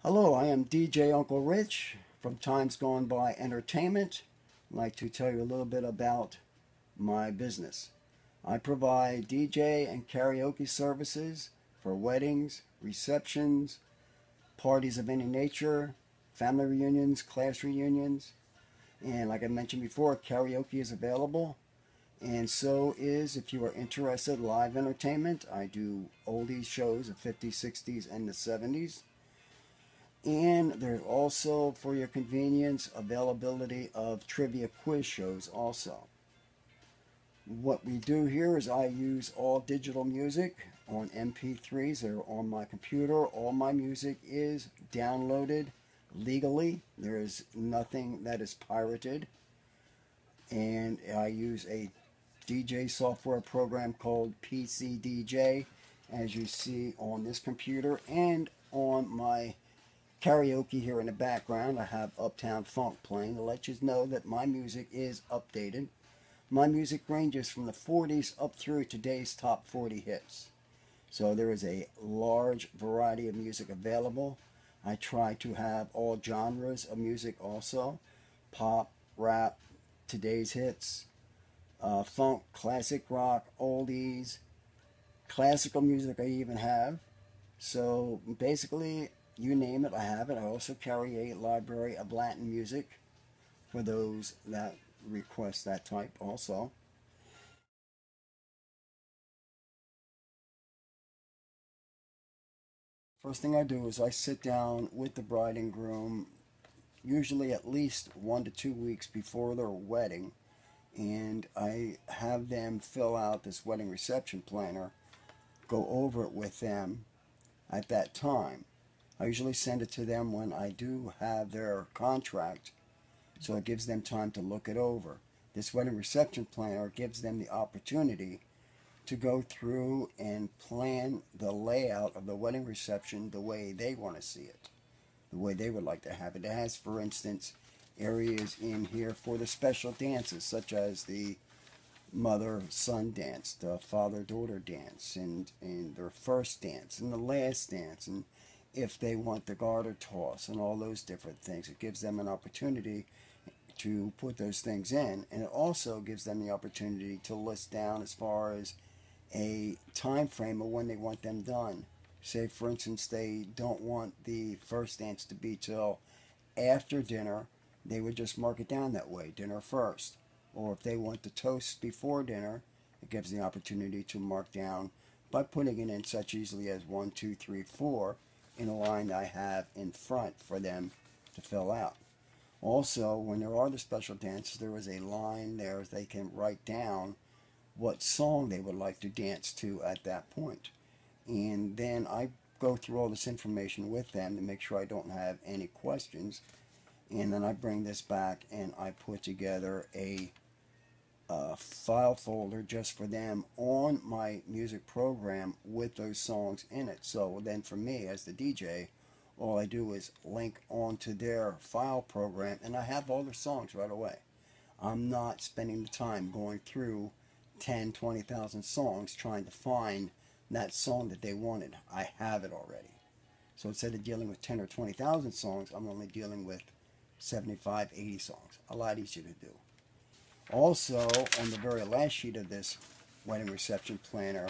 Hello, I am DJ Uncle Rich from Times Gone By Entertainment. I'd like to tell you a little bit about my business. I provide DJ and karaoke services for weddings, receptions, parties of any nature, family reunions, class reunions, and like I mentioned before, karaoke is available. And so is, if you are interested, live entertainment. I do oldies shows of 50s, 60s, and the 70s. And there's also, for your convenience, availability of trivia quiz shows also. What we do here is I use all digital music on MP3s that are on my computer. All my music is downloaded legally. There is nothing that is pirated. And I use a DJ software program called PC DJ, as you see on this computer and on my karaoke here in the background. I have Uptown Funk playing to let you know that my music is updated. My music ranges from the 40s up through today's top 40 hits. So there is a large variety of music available. I try to have all genres of music also: pop, rap, today's hits, funk, classic rock, oldies, classical music I even have. So basically, you name it, I have it. I also carry a library of Latin music for those that request that type also. First thing I do is I sit down with the bride and groom, usually at least 1 to 2 weeks before their wedding, and I have them fill out this wedding reception planner, go over it with them at that time. I usually send it to them when I do have their contract, so it gives them time to look it over. This wedding reception planner gives them the opportunity to go through and plan the layout of the wedding reception the way they want to see it, the way they would like to have it. It has, for instance, areas in here for the special dances, such as the mother-son dance, the father-daughter dance, and their first dance, and the last dance, and if they want the garter toss, and all those different things. It gives them an opportunity to put those things in, and it also gives them the opportunity to list down as far as a time frame of when they want them done. Say, for instance, they don't want the first dance to be till after dinner, they would just mark it down that way, dinner first. Or if they want the toast before dinner, it gives the opportunity to mark down by putting it in such easily as 1, 2, 3, 4 in a line that I have in front for them to fill out. Also, when there are the special dances, there is a line there they can write down what song they would like to dance to at that point. And then I go through all this information with them to make sure I don't have any questions. And then I bring this back and I put together a file folder just for them on my music program with those songs in it. So then for me as the DJ, all I do is link onto their file program and I have all their songs right away. I'm not spending the time going through 10, 20,000 songs trying to find that song that they wanted. I have it already. So instead of dealing with 10 or 20,000 songs, I'm only dealing with 75, 80 songs. A lot easier to do. Also, on the very last sheet of this wedding reception planner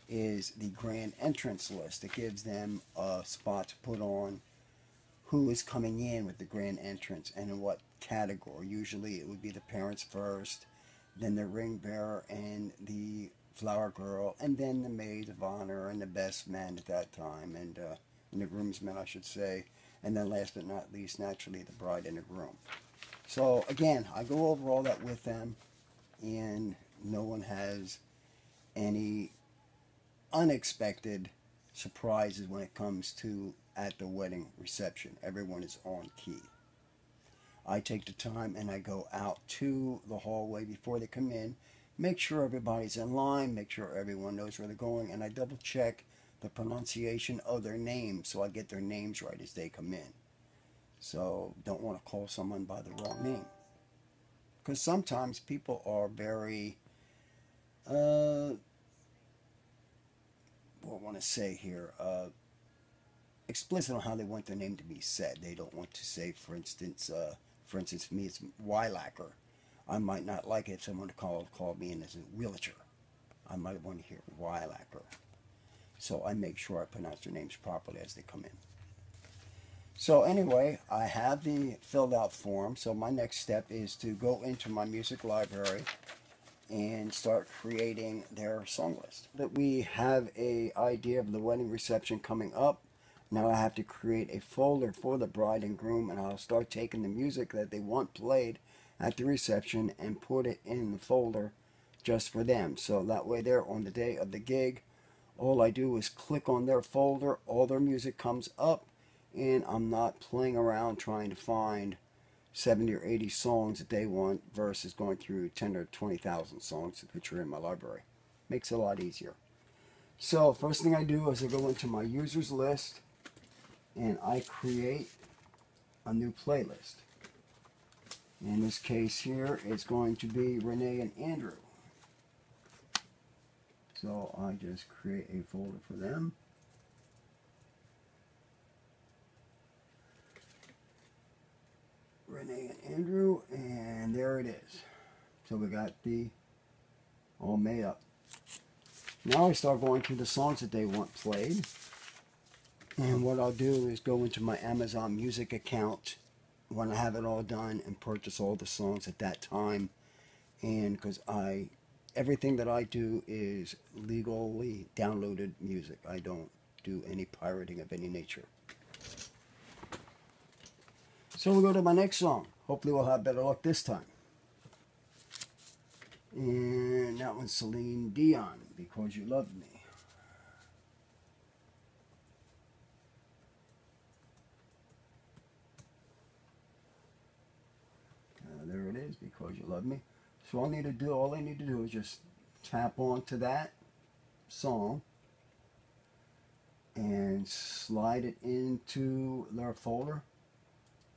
is the grand entrance list. It gives them a spot to put on who is coming in with the grand entrance and in what category. Usually it would be the parents first, then the ring bearer and the flower girl, and then the maid of honor and the best man at that time, and the groomsmen, I should say, and then last but not least, naturally, the bride and the groom. So again, I go over all that with them, and no one has any unexpected surprises when it comes to at the wedding reception. Everyone is on key. I take the time and I go out to the hallway before they come in, make sure everybody's in line, make sure everyone knows where they're going, and I double check the pronunciation of their names so I get their names right as they come in. So don't want to call someone by the wrong name. Because sometimes people are very, what I want to say here, explicit on how they want their name to be said. They don't want to say, for instance, for me, it's Weilacker. I might not like it if someone called me in as a wheelchair. I might want to hear Weilacker. So I make sure I pronounce their names properly as they come in. So anyway, I have the filled out form. So my next step is to go into my music library and start creating their song list. That we have a idea of the wedding reception coming up. Now I have to create a folder for the bride and groom, and I'll start taking the music that they want played at the reception and put it in the folder just for them. So that way there on the day of the gig, all I do is click on their folder, all their music comes up, and I'm not playing around trying to find 70 or 80 songs that they want versus going through 10 or 20,000 songs which are in my library. Makes it a lot easier. So first thing I do is I go into my users list and I create a new playlist. In this case here, it's going to be Renee and Andrew. So I just create a folder for them. Renee and Andrew, and there it is. So we got the all made up. Now I start going through the songs that they want played. And what I'll do is go into my Amazon Music account when I have it all done and purchase all the songs at that time. And because everything that I do is legally downloaded music. I don't do any pirating of any nature. So we'll go to my next song. Hopefully we'll have better luck this time. And that one's Celine Dion, Because You Loved Me. There it is, Because You Love Me. So all I need to do is just tap onto that song and slide it into their folder.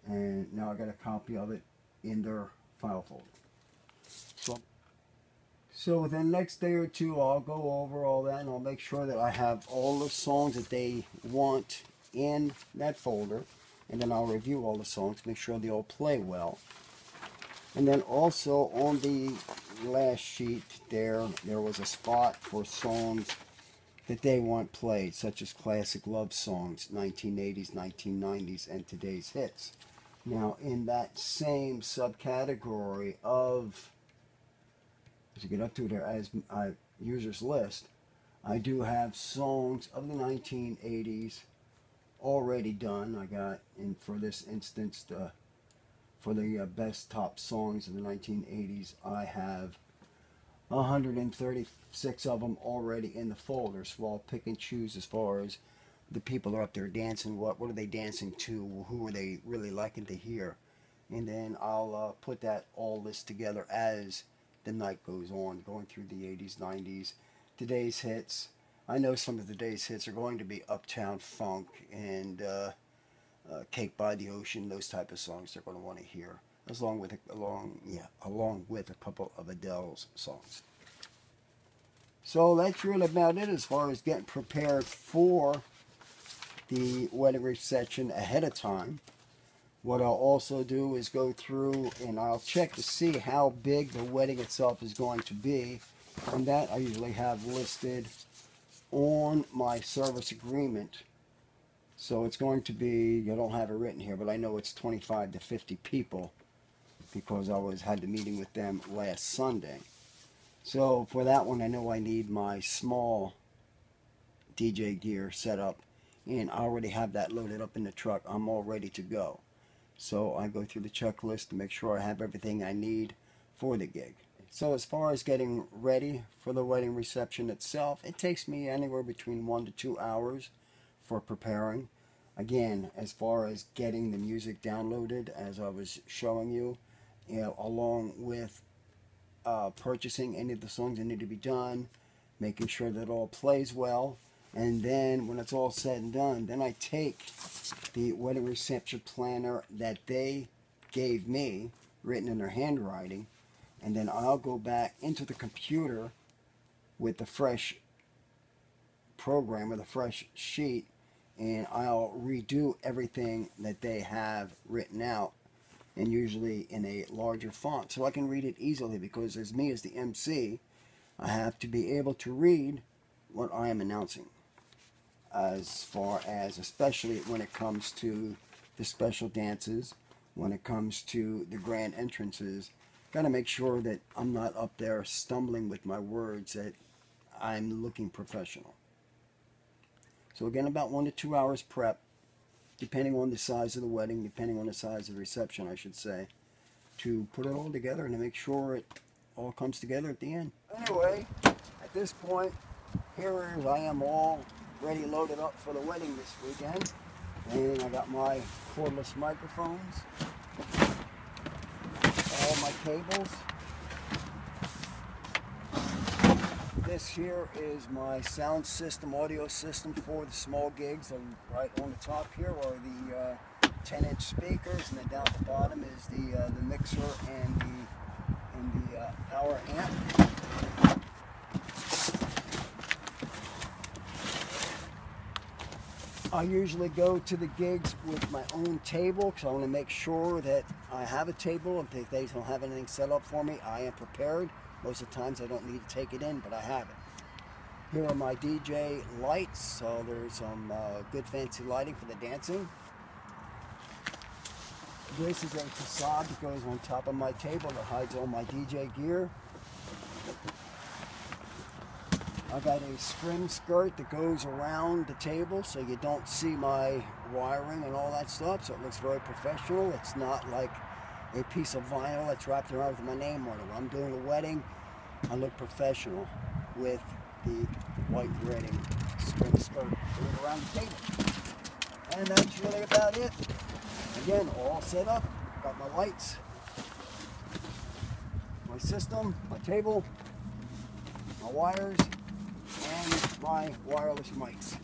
And now I got a copy of it in their file folder. So within the next day or two, I'll go over all that and I'll make sure that I have all the songs that they want in that folder. And then I'll review all the songs, make sure they all play well. And then also on the last sheet there was a spot for songs that they want played, such as classic love songs, 1980s, 1990s, and today's hits. Now, in that same subcategory of, as you get up to there, as users list, I do have songs of the 1980s already done. I got, for this instance, for the best top songs of the 1980s, I have 136 of them already in the folder. So I'll pick and choose as far as the people are up there dancing. What are they dancing to? Who are they really liking to hear? And then I'll put that all list together as the night goes on, going through the 80s, 90s, today's hits. I know some of today's hits are going to be Uptown Funk and Cake by the Ocean, those type of songs they're going to want to hear, along with a couple of Adele's songs. So that's really about it as far as getting prepared for the wedding reception ahead of time. What I'll also do is go through and I'll check to see how big the wedding itself is going to be, and that I usually have listed on my service agreement. So it's going to be, I don't have it written here, but I know it's 25 to 50 people because I had the meeting with them last Sunday. So for that one, I know I need my small DJ gear set up, and I already have that loaded up in the truck. I'm all ready to go. So I go through the checklist to make sure I have everything I need for the gig. So as far as getting ready for the wedding reception itself, it takes me anywhere between 1 to 2 hours for preparing. Again, as far as getting the music downloaded, as I was showing you, along with purchasing any of the songs that need to be done, making sure that it all plays well, and then when it's all said and done, then I take the wedding reception planner that they gave me, written in their handwriting, and then I'll go back into the computer with the fresh program or the fresh sheet, and I'll redo everything that they have written out, and usually in a larger font so I can read it easily, because as me as the MC, I have to be able to read what I am announcing, as far as especially when it comes to the special dances, when it comes to the grand entrances. Got to make sure that I'm not up there stumbling with my words, that I'm looking professional. So again, about 1 to 2 hours prep, depending on the size of the wedding, depending on the size of the reception, I should say, to put it all together and to make sure it all comes together at the end. Anyway, at this point, here is I am all ready, loaded up for the wedding this weekend. And I got my cordless microphones, all my cables. This here is my sound system, audio system for the small gigs, and right on the top here are the 10-inch speakers, and then down at the bottom is the mixer and the power amp. I usually go to the gigs with my own table, because I want to make sure that I have a table. If they don't have anything set up for me, I am prepared. Most of the times I don't need to take it in, but I have it. Here are my DJ lights, so there's some good fancy lighting for the dancing. This is a facade that goes on top of my table that hides all my DJ gear. I got a scrim skirt that goes around the table so you don't see my wiring and all that stuff, so it looks very professional. It's not like a piece of vinyl that's wrapped around with my name on it. When I'm doing a wedding, I look professional with the white wedding scrim skirt going around the table. And that's really about it. Again, all set up. Got my lights, my system, my table, my wires, and my wireless mics.